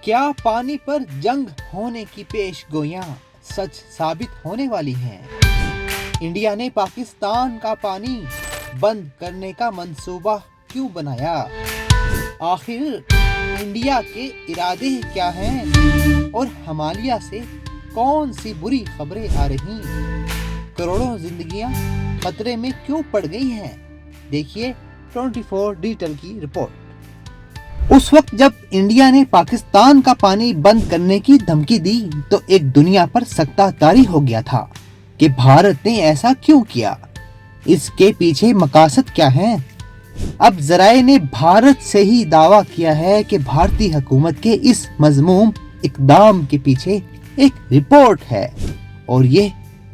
کیا پانی پر جنگ ہونے کی پیش گوئیاں سچ ثابت ہونے والی ہیں؟ انڈیا نے پاکستان کا پانی بند کرنے کا منصوبہ کیوں بنایا؟ آخر انڈیا کے ارادے کیا ہیں اور ہمالیہ سے کون سی بری خبریں آ رہی؟ کروڑوں زندگیاں خطرے میں کیوں پڑ گئی ہیں؟ دیکھیے 24 ڈیجیٹل کی رپورٹ۔ اس وقت جب انڈیا نے پاکستان کا پانی بند کرنے کی دھمکی دی تو ایک دنیا پر سکتہ طاری ہو گیا تھا کہ بھارت نے ایسا کیوں کیا، اس کے پیچھے مقاصد کیا ہیں۔ اب ذرائع نے بھارت سے ہی دعویٰ کیا ہے کہ بھارتی حکومت کے اس مذموم اقدام کے پیچھے ایک رپورٹ ہے، اور یہ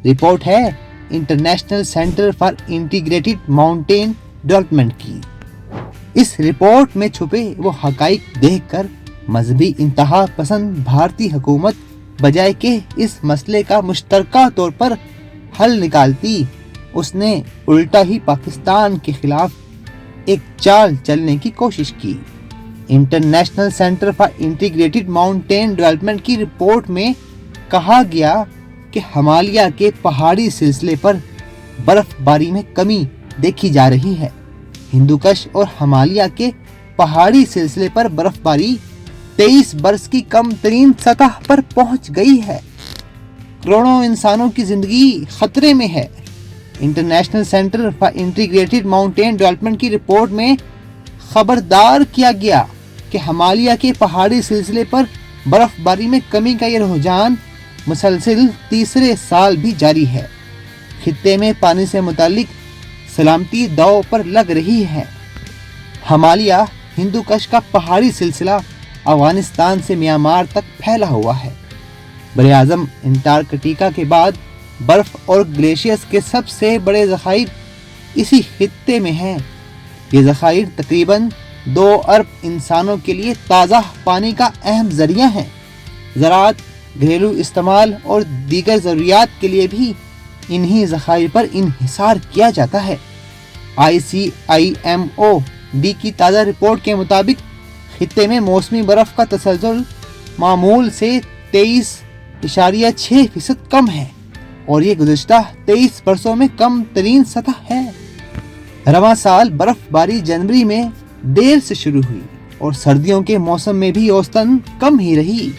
رپورٹ ہے international centre for integrated mountain development کی۔ اس رپورٹ میں چھپے وہ حقائق دیکھ کر مذہبی انتہا پسند بھارتی حکومت بجائے کہ اس مسئلے کا مشترکہ طور پر حل نکالتی، اس نے الٹا ہی پاکستان کے خلاف ایک چال چلنے کی کوشش کی۔ International centre for integrated mountain development کی رپورٹ میں کہا گیا کہ ہمالیہ کے پہاڑی سلسلے پر برف باری میں کمی دیکھی جا رہی ہے۔ ہندوکش اور ہمالیہ کے پہاڑی سلسلے پر برف باری 23 برس کی کم ترین سطح پر پہنچ گئی ہے۔ کروڑوں انسانوں کی زندگی خطرے میں ہے۔ International centre for integrated mountain development کی رپورٹ میں خبردار کیا گیا کہ ہمالیہ کے پہاڑی سلسلے پر برف باری میں کمی کا یہ رجحان مسلسل تیسرے سال بھی جاری ہے۔ خطے میں پانی سے متعلق سلامتی داؤ پر لگ رہی ہے۔ ہمالیہ ہندوکش کا پہاڑی سلسلہ افغانستان سے میانمار تک پھیلا ہوا ہے۔ براعظم انٹارکٹیکا کے بعد برف اور گلیشیئرز کے سب سے بڑے ذخائر اسی خطے میں ہیں۔ یہ ذخائر تقریباً 2 ارب انسانوں کے لیے تازہ پانی کا اہم ذریعہ ہیں۔ زراعت، گھریلو استعمال اور دیگر ضروریات کے لیے بھی انہی ذخائر پر انحصار کیا جاتا ہے۔ ICIMOD کی تازہ رپورٹ کے مطابق خطے میں موسمی برف کا تسلسل معمول سے 23.6% کم ہے، اور یہ گزشتہ 23 برسوں میں کم ترین سطح ہے۔ رواں سال برف باری جنوری میں دیر سے شروع ہوئی اور سردیوں کے موسم میں بھی اوسطاً کم ہی رہی۔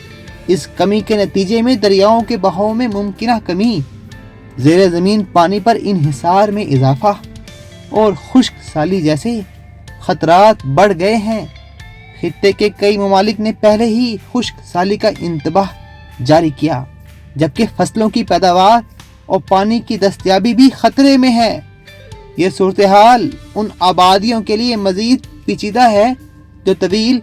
اس کمی کے نتیجے میں دریاؤں کے بہاؤ میں ممکنہ کمی، زیر زمین پانی پر انحصار میں اضافہ اور خشک سالی جیسے خطرات بڑھ گئے ہیں۔ خطے کے کئی ممالک نے پہلے ہی خشک سالی کا انتباہ جاری کیا، جبکہ فصلوں کی پیداوار اور پانی کی دستیابی بھی خطرے میں ہے۔ یہ صورتحال ان آبادیوں کے لیے مزید پیچیدہ ہے جو طویل،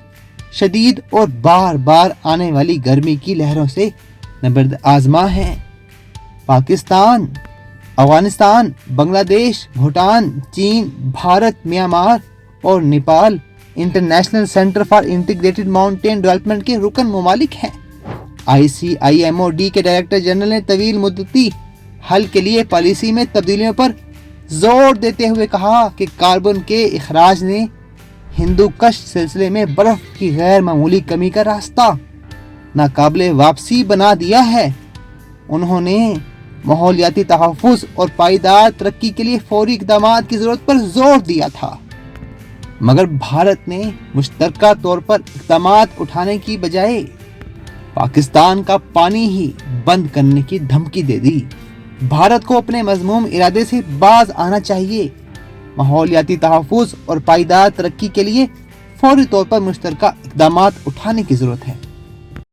شدید اور بار بار آنے والی گرمی کی لہروں سے نبرد آزما ہیں۔ پاکستان، افغانستان، بنگلہ دیش، بھوٹان، چین، بھارت، میانمار اور Nepal international centre for integrated mountain development کے رکن ممالک ہیں۔ ICIMOD کے ڈائریکٹر جنرل نے طویل مدتی حل کے لیے پالیسی میں تبدیلیوں پر زور دیتے ہوئے کہا کہ کاربن کے اخراج نے ہندوکش سلسلے میں برف کی غیر معمولی کمی کا راستہ ناقابل واپسی بنا دیا ہے۔ انہوں نے ماحولیاتی تحفظ اور پائیدار ترقی کے لیے فوری اقدامات کی ضرورت پر زور دیا تھا، مگر بھارت نے مشترکہ طور پر اقدامات اٹھانے کی بجائے پاکستان کا پانی ہی بند کرنے کی دھمکی دے دی۔ بھارت کو اپنے مذموم ارادے سے باز آنا چاہیے۔ ماحولیاتی تحفظ اور پائیدار ترقی کے لیے فوری طور پر مشترکہ اقدامات اٹھانے کی ضرورت ہے۔